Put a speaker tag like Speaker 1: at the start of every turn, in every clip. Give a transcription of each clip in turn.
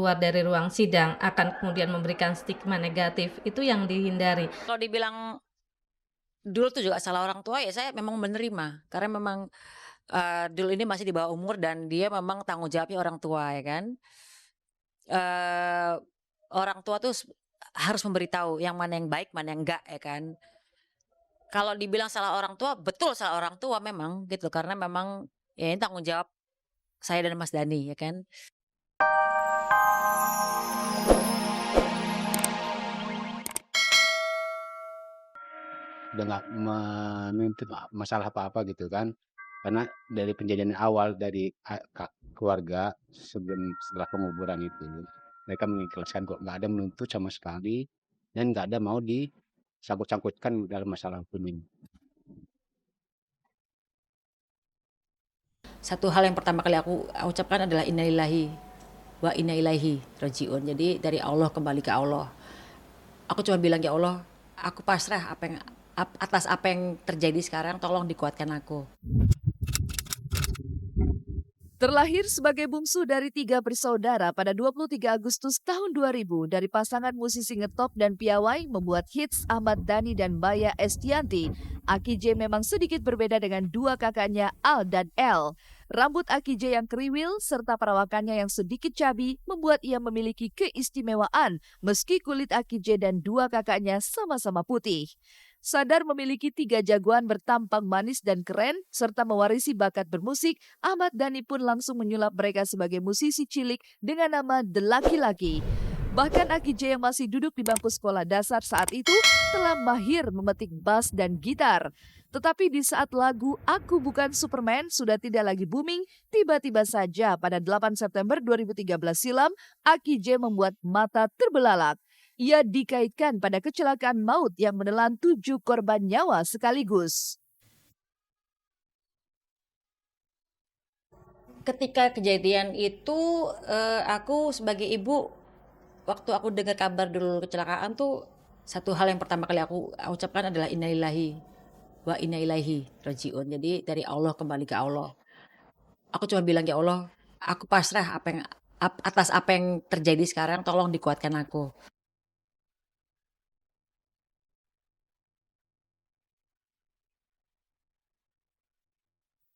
Speaker 1: keluar dari ruang sidang akan kemudian memberikan stigma negatif, itu yang dihindari.
Speaker 2: Kalau dibilang dulu tuh juga salah orang tua, ya saya memang menerima. Karena memang, dulu ini masih di bawah umur dan dia memang tanggung jawabnya orang tua ya kan. Eee, Orang tua tuh harus memberitahu yang mana yang baik, mana yang enggak ya kan. Kalau dibilang salah orang tua, betul salah orang tua memang gitu, karena memang ya ini tanggung jawab saya dan Mas Dani ya kan.
Speaker 3: Udah nggak menuntut masalah apa-apa gitu kan. Karena dari penjadian awal dari keluarga setelah penguburan itu, mereka mengikhlaskan kok, nggak ada menuntut sama sekali dan nggak ada mau disangkut-sangkutkan dalam masalah hukum ini.
Speaker 2: Satu hal yang pertama kali aku ucapkan adalah innalillahi wa inna ilaihi rajiun. Jadi dari Allah kembali ke Allah. Aku cuma bilang, ya Allah, aku pasrah atas apa yang terjadi sekarang, tolong dikuatkan aku.
Speaker 4: Terlahir sebagai bungsu dari 3 bersaudara pada 23 Agustus tahun 2000 dari pasangan musisi ngetop dan piawai membuat hits Ahmad Dhani dan Maya Estianti, Aki J memang sedikit berbeda dengan dua kakaknya Al dan El. Rambut Aki J yang kriwil serta perawakannya yang sedikit cabi membuat ia memiliki keistimewaan meski kulit Aki J dan dua kakaknya sama-sama putih. Sadar memiliki 3 jagoan bertampang manis dan keren, serta mewarisi bakat bermusik, Ahmad Dhani pun langsung menyulap mereka sebagai musisi cilik dengan nama The Laki-Laki. Bahkan Aki J yang masih duduk di bangku sekolah dasar saat itu telah mahir memetik bass dan gitar. Tetapi di saat lagu Aku Bukan Superman sudah tidak lagi booming, tiba-tiba saja pada 8 September 2013 silam, Aki J membuat mata terbelalak. Ia dikaitkan pada kecelakaan maut yang menelan 7 korban nyawa sekaligus.
Speaker 2: Ketika kejadian itu, aku sebagai ibu, waktu aku dengar kabar dulu kecelakaan tuh, satu hal yang pertama kali aku ucapkan adalah innalillahi wa inna ilaihi rajiun. Jadi dari Allah kembali ke Allah. Aku cuma bilang, ya Allah, aku pasrah atas apa yang terjadi sekarang, tolong dikuatkan aku.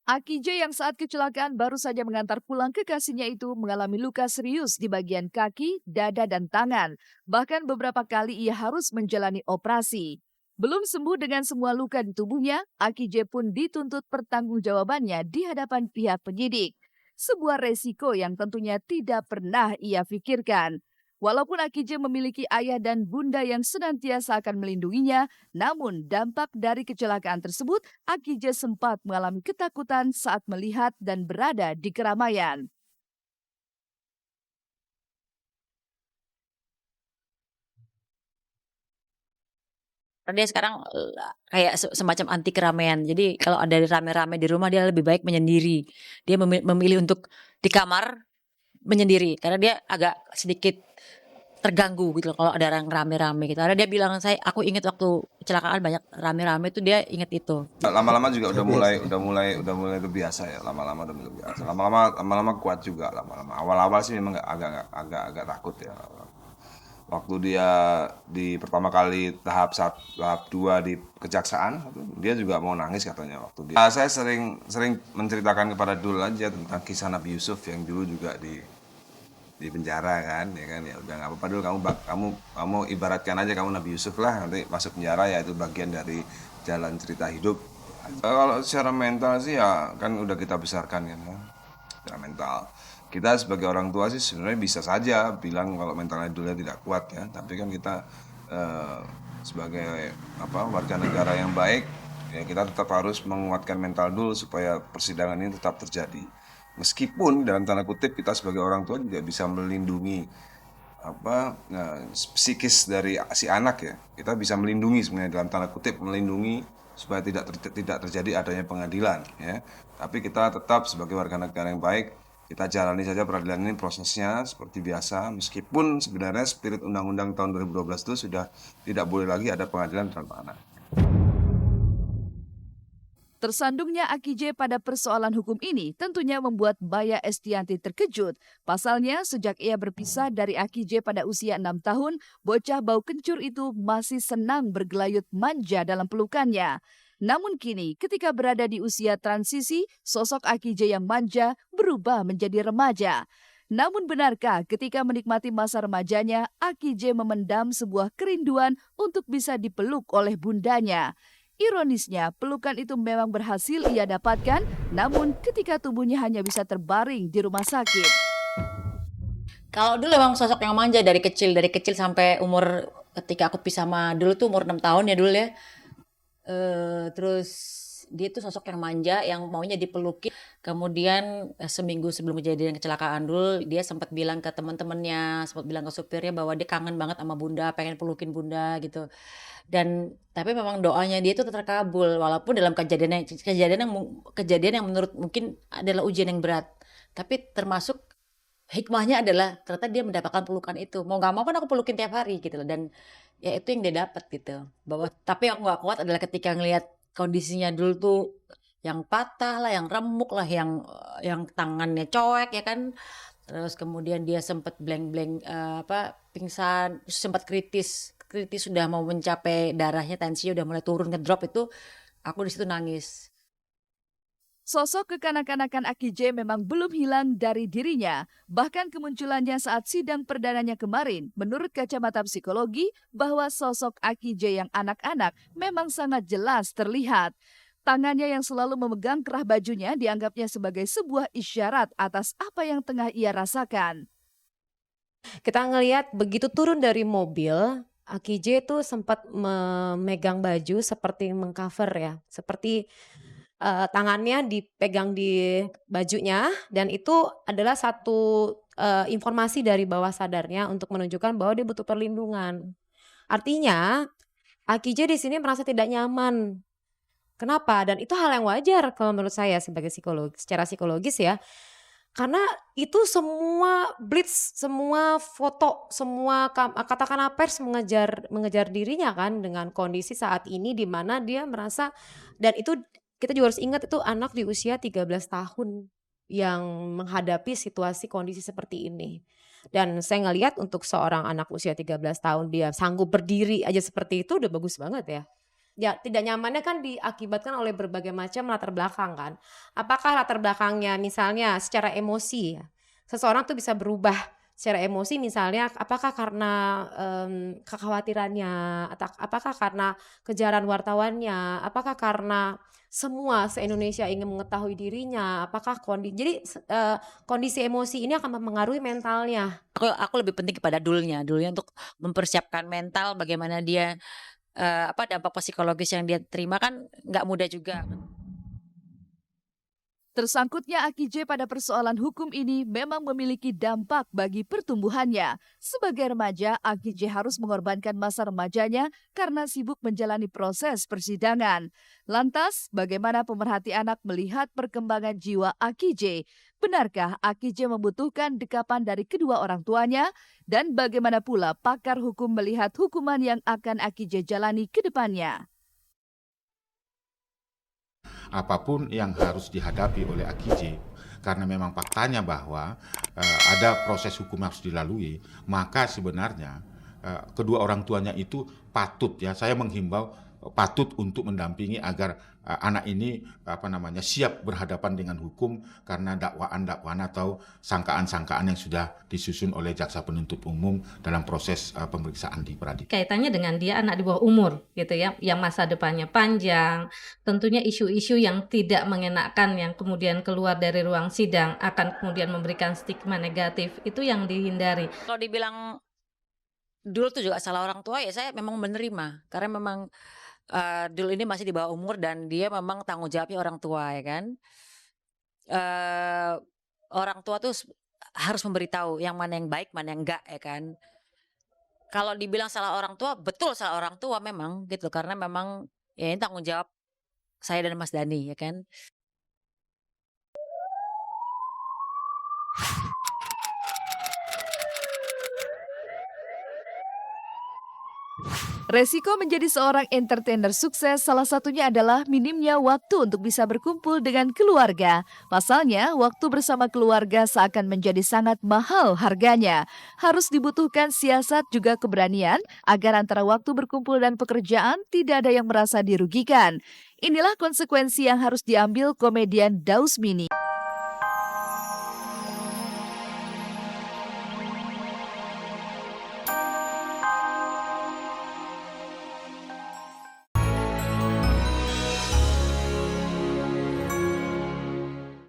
Speaker 4: Aki J yang saat kecelakaan baru saja mengantar pulang kekasihnya itu mengalami luka serius di bagian kaki, dada, dan tangan. Bahkan beberapa kali ia harus menjalani operasi. Belum sembuh dengan semua luka di tubuhnya, Aki J pun dituntut pertanggungjawabannya di hadapan pihak penyidik. Sebuah resiko yang tentunya tidak pernah ia pikirkan. Walaupun Aki J memiliki ayah dan bunda yang senantiasa akan melindunginya, namun dampak dari kecelakaan tersebut, Aki J sempat mengalami ketakutan saat melihat dan berada di keramaian.
Speaker 2: Karena dia sekarang kayak semacam anti keramaian. Jadi kalau ada rame-rame di rumah, dia lebih baik menyendiri. Dia memilih untuk di kamar menyendiri karena dia agak sedikit terganggu gitu loh kalau ada orang rame-rame gitu. Karena dia bilang, aku ingat waktu kecelakaan banyak rame-rame tuh, dia ingat itu.
Speaker 5: Lama-lama juga udah mulai kebiasa ya. Lama-lama udah mulai kebiasa. Lama-lama kuat juga lama-lama. Awal-awal sih memang agak takut ya. Waktu dia di pertama kali tahap 2 di kejaksaan, dia juga mau nangis katanya waktu dia. Saya sering menceritakan kepada Dul aja tentang kisah Nabi Yusuf yang dulu juga di penjara kan, ya kan, ya udah nggak apa-apa dulu, kamu ibaratkan aja kamu Nabi Yusuf lah, nanti masuk penjara ya itu bagian dari jalan cerita hidup. Kalau secara mental sih ya kan udah kita besarkan kan ya, secara mental kita sebagai orang tua sih sebenarnya bisa saja bilang kalau mentalnya dulu tidak kuat ya, tapi kan kita sebagai warga negara yang baik ya, kita tetap harus menguatkan mental dulu supaya persidangan ini tetap terjadi. Meskipun dalam tanda kutip kita sebagai orang tua juga bisa melindungi psikis dari si anak ya. Kita bisa melindungi sebenarnya dalam tanda kutip melindungi supaya tidak terjadi adanya pengadilan ya. Tapi kita tetap sebagai warga negara yang baik, kita jalani saja peradilan ini prosesnya seperti biasa, meskipun sebenarnya spirit Undang-Undang tahun 2012 itu sudah tidak boleh lagi ada pengadilan tanpa anak.
Speaker 4: Tersandungnya Aki J pada persoalan hukum ini tentunya membuat Baya Estianty terkejut. Pasalnya, sejak ia berpisah dari Aki J pada usia 6 tahun, bocah bau kencur itu masih senang bergelayut manja dalam pelukannya. Namun kini, ketika berada di usia transisi, sosok Aki J yang manja berubah menjadi remaja. Namun benarkah ketika menikmati masa remajanya, Aki J memendam sebuah kerinduan untuk bisa dipeluk oleh bundanya? Ironisnya, pelukan itu memang berhasil ia dapatkan, namun ketika tubuhnya hanya bisa terbaring di rumah sakit.
Speaker 2: Kalau dulu emang sosok yang manja dari kecil sampai umur ketika aku pisah sama dulu tuh umur 6 tahun ya dulu ya. Terus dia tuh sosok yang manja yang maunya dipeluki. Kemudian seminggu sebelum kejadian kecelakaan dulu dia sempat bilang ke teman-temannya, sempat bilang ke supirnya bahwa dia kangen banget sama bunda, pengen pelukin bunda gitu. Dan tapi memang doanya dia itu terkabul walaupun dalam kejadian yang menurut mungkin adalah ujian yang berat. Tapi termasuk hikmahnya adalah ternyata dia mendapatkan pelukan itu. Mau nggak mau kan aku pelukin tiap hari gitu loh. Dan ya itu yang dia dapat gitu. Tapi yang nggak kuat adalah ketika ngelihat kondisinya dulu tuh yang patah lah, yang remuk lah, yang tangannya coek ya kan. Terus kemudian dia sempat blank pingsan, sempat kritis sudah mau mencapai darahnya, tensinya udah mulai turun ngedrop itu, aku di situ nangis.
Speaker 4: Sosok kekanak-kanakan Aki J memang belum hilang dari dirinya. Bahkan kemunculannya saat sidang perdananya kemarin, menurut kacamata psikologi, bahwa sosok Aki J yang anak-anak memang sangat jelas terlihat. Tangannya yang selalu memegang kerah bajunya dianggapnya sebagai sebuah isyarat atas apa yang tengah ia rasakan.
Speaker 6: Kita ngelihat begitu turun dari mobil, Aki J tuh sempat memegang baju seperti mengcover ya, seperti tangannya dipegang di bajunya dan itu adalah satu informasi dari bawah sadarnya untuk menunjukkan bahwa dia butuh perlindungan. Artinya Aki J di sini merasa tidak nyaman. Kenapa? Dan itu hal yang wajar kalau menurut saya sebagai secara psikologis ya. Karena itu semua blitz, semua foto, semua katakanlah pers mengejar dirinya kan dengan kondisi saat ini di mana dia merasa, dan itu kita juga harus ingat itu anak di usia 13 tahun yang menghadapi situasi kondisi seperti ini. Dan saya ngelihat untuk seorang anak usia 13 tahun dia sanggup berdiri aja seperti itu udah bagus banget ya. Ya, tidak nyamannya kan diakibatkan oleh berbagai macam latar belakang kan. Apakah latar belakangnya misalnya secara emosi ya. Seseorang tuh bisa berubah secara emosi misalnya apakah karena kekhawatirannya, atau apakah karena kejaran wartawannya, apakah karena semua se-Indonesia ingin mengetahui dirinya, apakah kondisi emosi ini akan mempengaruhi mentalnya.
Speaker 2: Aku lebih penting kepada dulunya untuk mempersiapkan mental bagaimana dia dampak psikologis yang dia terima kan nggak mudah juga.
Speaker 4: Tersangkutnya Aki J pada persoalan hukum ini memang memiliki dampak bagi pertumbuhannya. Sebagai remaja, Aki J harus mengorbankan masa remajanya karena sibuk menjalani proses persidangan. Lantas, bagaimana pemerhati anak melihat perkembangan jiwa Aki J? Benarkah Aki J membutuhkan dekapan dari kedua orang tuanya? Dan bagaimana pula pakar hukum melihat hukuman yang akan Aki J jalani ke depannya?
Speaker 7: Apapun yang harus dihadapi oleh Aki J, karena memang faktanya bahwa ada proses hukum yang harus dilalui, maka sebenarnya kedua orang tuanya itu patut ya, saya menghimbau patut untuk mendampingi agar anak ini siap berhadapan dengan hukum karena dakwaan-dakwaan atau sangkaan-sangkaan yang sudah disusun oleh jaksa penuntut umum dalam proses pemeriksaan di peradilan.
Speaker 1: Kaitannya dengan dia anak di bawah umur gitu ya, yang masa depannya panjang, tentunya isu-isu yang tidak mengenakan yang kemudian keluar dari ruang sidang akan kemudian memberikan stigma negatif, itu yang dihindari.
Speaker 2: Kalau dibilang dulu tuh juga salah orang tua ya saya memang menerima karena memang dulu ini masih di bawah umur dan dia memang tanggung jawabnya orang tua ya kan. Orang tua tuh harus memberitahu yang mana yang baik mana yang enggak ya kan. Kalau dibilang salah orang tua, betul salah orang tua memang gitu karena memang ya ini tanggung jawab saya dan Mas Dani ya kan.
Speaker 4: Resiko menjadi seorang entertainer sukses salah satunya adalah minimnya waktu untuk bisa berkumpul dengan keluarga. Pasalnya, waktu bersama keluarga seakan menjadi sangat mahal harganya. Harus dibutuhkan siasat juga keberanian agar antara waktu berkumpul dan pekerjaan tidak ada yang merasa dirugikan. Inilah konsekuensi yang harus diambil komedian Daus Mini.